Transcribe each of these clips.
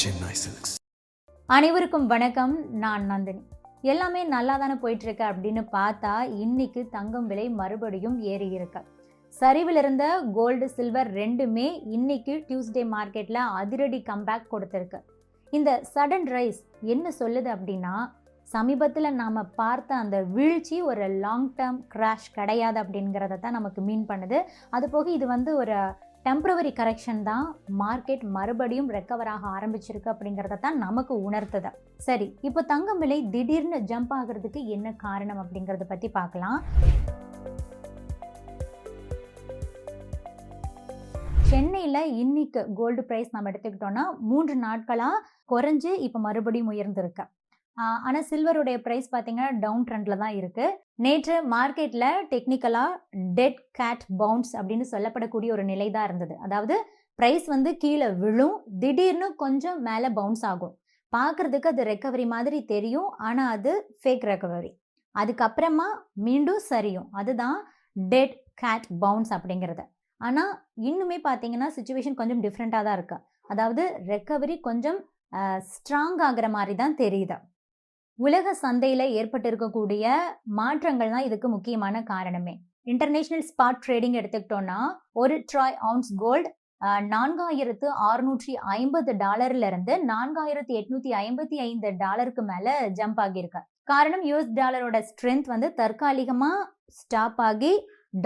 Chennai Silks. அனைவருக்கும் வணக்கம். நான் நந்தினி. எல்லாமே நல்லா தானே போயிட்டு இருக்கு அப்படின்னு பார்த்தா இன்னைக்கு தங்கம் விலை மறுபடியும் ஏறி இருக்கு. சரிவில் இருந்த கோல்டு சில்வர் ரெண்டுமே இன்னைக்கு டியூஸ்டே மார்க்கெட்ல அதிரடி கம்பேக் கொடுத்திருக்கு. இந்த சடன் ரைஸ் என்ன சொல்லுது அப்படின்னா, சமீபத்தில் நாம் பார்த்த அந்த வீழ்ச்சி ஒரு லாங் டேர்ம் கிராஷ் கிடையாது அப்படிங்கிறத தான் நமக்கு மீன் பண்ணுது. அது போக இது ஒரு டெம்பரவரி கரெக்ஷன் தான், மார்க்கெட் மறுபடியும் ரெக்கவர் ஆக ஆரம்பிச்சிருக்கு அப்படிங்கிறத தான் நமக்கு உணர்த்துது. சரி, இப்போ தங்கம் விலை திடீர்னு ஜம்ப் ஆகிறதுக்கு என்ன காரணம் அப்படிங்கிறத பற்றி பார்க்கலாம். சென்னையில் இன்னைக்கு கோல்டு ப்ரைஸ் நம்ம எடுத்துக்கிட்டோம்னா 3 நாட்களாக குறைஞ்சு இப்போ மறுபடியும் உயர்ந்திருக்கு. ஆனால் சில்வருடைய ப்ரைஸ் பார்த்தீங்கன்னா டவுன் ட்ரெண்டில் தான் இருக்குது. நேற்று மார்க்கெட்டில் டெக்னிக்கலாக டெட் கேட் பவுன்ஸ் அப்படின்னு சொல்லப்படக்கூடிய ஒரு நிலை தான் இருந்தது. அதாவது ப்ரைஸ் கீழே விழும், திடீர்னு கொஞ்சம் மேலே பவுன்ஸ் ஆகும். பார்க்குறதுக்கு அது ரெக்கவரி மாதிரி தெரியும், ஆனால் அது ஃபேக் ரெக்கவரி. அதுக்கப்புறமா மீண்டும் சரியும். அதுதான் டெட் கேட் பவுன்ஸ் அப்படிங்கிறது. ஆனால் இன்னுமே பார்த்தீங்கன்னா சுச்சுவேஷன் கொஞ்சம் டிஃப்ரெண்ட்டாக தான் இருக்குது. அதாவது ரெக்கவரி கொஞ்சம் ஸ்ட்ராங் ஆகிற மாதிரி தான் தெரியுது. உலக சந்தையில் ஏற்பட்டிருக்கக்கூடிய மாற்றங்கள் தான் இதுக்கு முக்கியமான காரணமே. இன்டர்நேஷனல் ஸ்பாட் ட்ரேடிங் எடுத்துக்கிட்டோம்னா ஒரு ட்ராய் அவுன்ஸ் கோல்டு $4,650 $4,855 மேல ஜம்ப் ஆகியிருக்கு. காரணம் US டாலரோட ஸ்ட்ரென்த் தற்காலிகமா ஸ்டாப் ஆகி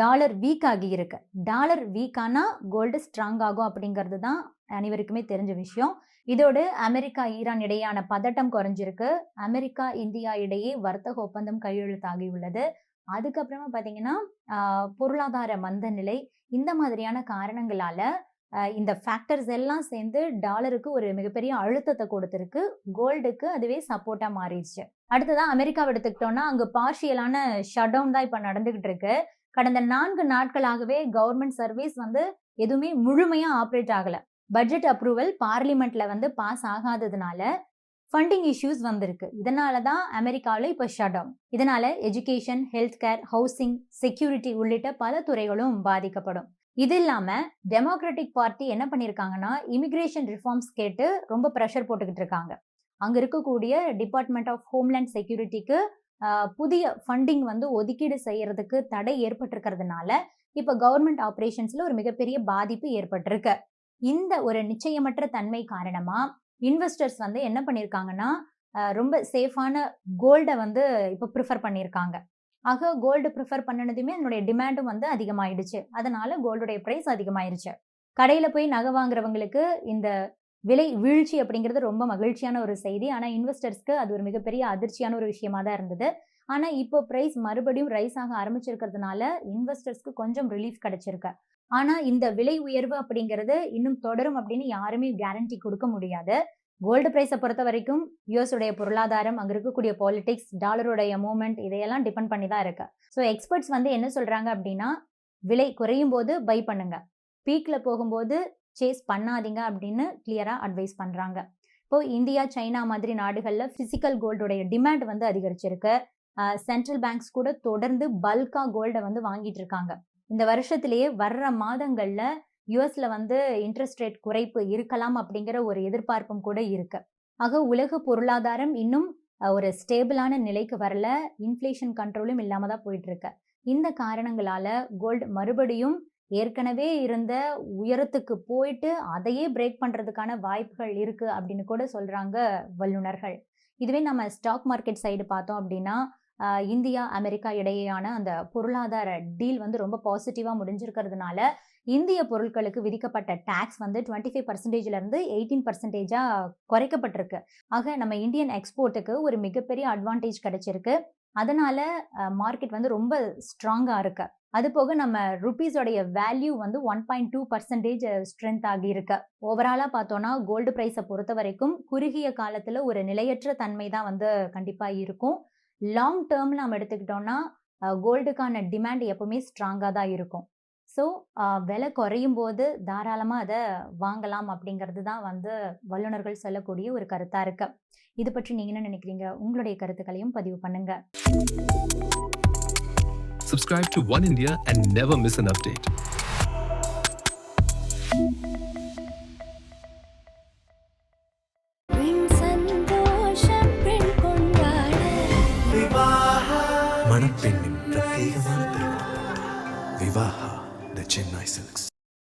டாலர் வீக் ஆகி இருக்கு. டாலர் வீக் ஆனா கோல்டு ஸ்ட்ராங் ஆகும் அப்படிங்கிறது தான் அனைவருக்குமே தெரிஞ்ச விஷயம். இதோடு அமெரிக்கா ஈரான் இடையான பதட்டம் குறைஞ்சிருக்கு. அமெரிக்கா இந்தியா இடையே வர்த்தக ஒப்பந்தம் கையெழுத்தாகி உள்ளது. அதுக்கப்புறமா பார்த்தீங்கன்னா பொருளாதார மந்த நிலை, இந்த மாதிரியான காரணங்களால இந்த ஃபேக்டர்ஸ் எல்லாம் சேர்ந்து டாலருக்கு ஒரு மிகப்பெரிய அழுத்தத்தை கொடுத்துருக்கு. கோல்டுக்கு அதுவே சப்போர்ட்டா மாறிடுச்சு. அடுத்ததான் அமெரிக்காவை எடுத்துக்கிட்டோம்னா அங்க பார்ஷியலான ஷட் டவுன் தான் இப்ப நடந்துகிட்டு இருக்கு. கடந்த 4 நாட்களாகவே கவர்மெண்ட் சர்வீஸ் எதுவுமே முழுமையா ஆப்ரேட் ஆகல. பட்ஜெட் அப்ரூவல் பார்லிமெண்ட்ல பாஸ் ஆகாததுனால ஃபண்டிங் இஷ்யூஸ் வந்திருக்கு. இதனால தான் அமெரிக்காவில் இப்போ ஷட் டவுன். இதனால education, health care, housing, security உள்ளிட்ட பல துறைகளும் பாதிக்கப்படும். இது இல்லாம டெமோக்ராட்டிக் பார்ட்டி என்ன பண்ணிருக்காங்கன்னா இமிகிரேஷன் ரிஃபார்ம்ஸ் கேட்டு ரொம்ப ப்ரெஷர் போட்டுக்கிட்டு இருக்காங்க. அங்க இருக்கக்கூடிய டிபார்ட்மெண்ட் ஆஃப் ஹோம்லேண்ட் செக்யூரிட்டிக்கு புதிய ஃபண்டிங் ஒதுக்கீடு செய்யறதுக்கு தடை ஏற்பட்டிருக்கிறதுனால இப்ப கவர்மெண்ட் ஆபரேஷன்ஸ்ல ஒரு மிகப்பெரிய பாதிப்பு ஏற்பட்டிருக்கு. இந்த ஒரு நிச்சயமற்ற தன்மை காரணமா இன்வெஸ்டர்ஸ் என்ன பண்ணிருக்காங்கன்னா ரொம்ப சேஃபான கோல்டை இப்ப ப்ரிஃபர் பண்ணியிருக்காங்க. ஆக கோல்டு ப்ரிஃபர் பண்ணனதுமே அதனுடைய டிமாண்டும் அதிகமாயிடுச்சு. அதனால கோல்டுடைய பிரைஸ் அதிகமாயிருச்சு. கடையில போய் நகை வாங்குறவங்களுக்கு இந்த விலை வீழ்ச்சி அப்படிங்கிறது ரொம்ப மகிழ்ச்சியான ஒரு செய்தி. ஆனால் இன்வெஸ்டர்ஸ்க்கு அது ஒரு மிகப்பெரிய அதிர்ச்சியான ஒரு விஷயமா தான் இருந்தது. ஆனால் இப்போ பிரைஸ் மறுபடியும் ரைஸ் ஆக ஆரம்பிச்சிருக்கிறதுனால இன்வெஸ்டர்ஸ்க்கு கொஞ்சம் ரிலீஃப் கிடைச்சிருக்கு. ஆனால் இந்த விலை உயர்வு அப்படிங்கிறது இன்னும் தொடரும் அப்படின்னு யாருமே கேரண்டி கொடுக்க முடியாது. கோல்டு பிரைஸை பொறுத்த வரைக்கும் US உடைய பொருளாதாரம், அங்கே இருக்கக்கூடிய பாலிடிக்ஸ், டாலருடைய மூவ்மெண்ட், இதையெல்லாம் டிபெண்ட் பண்ணி தான் இருக்கு. ஸோ எக்ஸ்பர்ட்ஸ் என்ன சொல்றாங்க அப்படின்னா, விலை குறையும் போது பை பண்ணுங்க, பீக்ல போகும்போது சேஸ் பண்ணாதீங்க அப்படின்னு கிளியரா அட்வைஸ் பண்றாங்க. இப்போ இந்தியா, சைனா மாதிரி நாடுகள்ல பிசிக்கல் கோல்டுடைய டிமாண்ட் அதிகரிச்சிருக்கு. சென்ட்ரல் பேங்க்ஸ் கூட தொடர்ந்து பல்கா கோல்டை வாங்கிட்டு இருக்காங்க. இந்த வருஷத்திலேயே வர்ற மாதங்கள்ல யூஎஸ்ல இன்ட்ரெஸ்ட் ரேட் குறைப்பு இருக்கலாம் அப்படிங்கிற ஒரு எதிர்பார்ப்பும் கூட இருக்கு. ஆக உலக பொருளாதாரம் இன்னும் ஒரு ஸ்டேபிளான நிலைக்கு வரல, இன்ஃப்ளேஷன் கண்ட்ரோலும் இல்லாம தான் போயிட்டு இருக்கு. இந்த காரணங்களால கோல்டு மறுபடியும் ஏற்கனவே இருந்த உயரத்துக்கு போயிட்டு அதையே பிரேக் பண்றதுக்கான வாய்ப்புகள் இருக்கு அப்படின்னு கூட சொல்றாங்க வல்லுநர்கள். இதுவே நம்ம ஸ்டாக் மார்க்கெட் சைடு பார்த்தோம் அப்படின்னா இந்தியா, அமெரிக்கா இடையேயான அந்த பொருளாதார டீல் ரொம்ப பாசிட்டிவா முடிஞ்சிருக்கிறதுனால இந்திய பொருட்களுக்கு விதிக்கப்பட்ட டாக்ஸ் 25% இருந்து 18% குறைக்கப்பட்டிருக்கு. ஆக நம்ம இந்தியன் எக்ஸ்போர்ட்டுக்கு ஒரு மிகப்பெரிய அட்வான்டேஜ் கிடைச்சிருக்கு. அதனால மார்க்கெட் ரொம்ப ஸ்ட்ராங்கா இருக்கு. அது போக நம்ம ருபீஸோடைய வேல்யூ 1.2% ஸ்ட்ரென்த் ஆகி இருக்கு. ஓவராலா பார்த்தோம்னா கோல்டு பிரைஸை பொறுத்த வரைக்கும் குறுகிய காலத்துல ஒரு நிலையற்ற தன்மை தான் கண்டிப்பா இருக்கும். லாங் டேர்ம் நம்ம எடுத்துக்கிட்டோம்னா கோல்டுக்கான டிமாண்ட் எப்பவுமே ஸ்ட்ராங்கா தான் இருக்கும். ஸோ விலை குறையும் போது தாராளமாக அதை வாங்கலாம் அப்படிங்கிறது தான் வல்லுநர்கள் சொல்லக்கூடிய ஒரு கருத்தாக இருக்கு. இது பற்றி நீங்கள் என்ன நினைக்கிறீங்க? உங்களுடைய கருத்துக்களையும் பதிவு பண்ணுங்க. Subscribe to One India and never miss an update. மணப்பெண்ணின் பிரத்யேகமான திருமணப்பட்டு விவாஹா த சென்னை சில்க்ஸ்.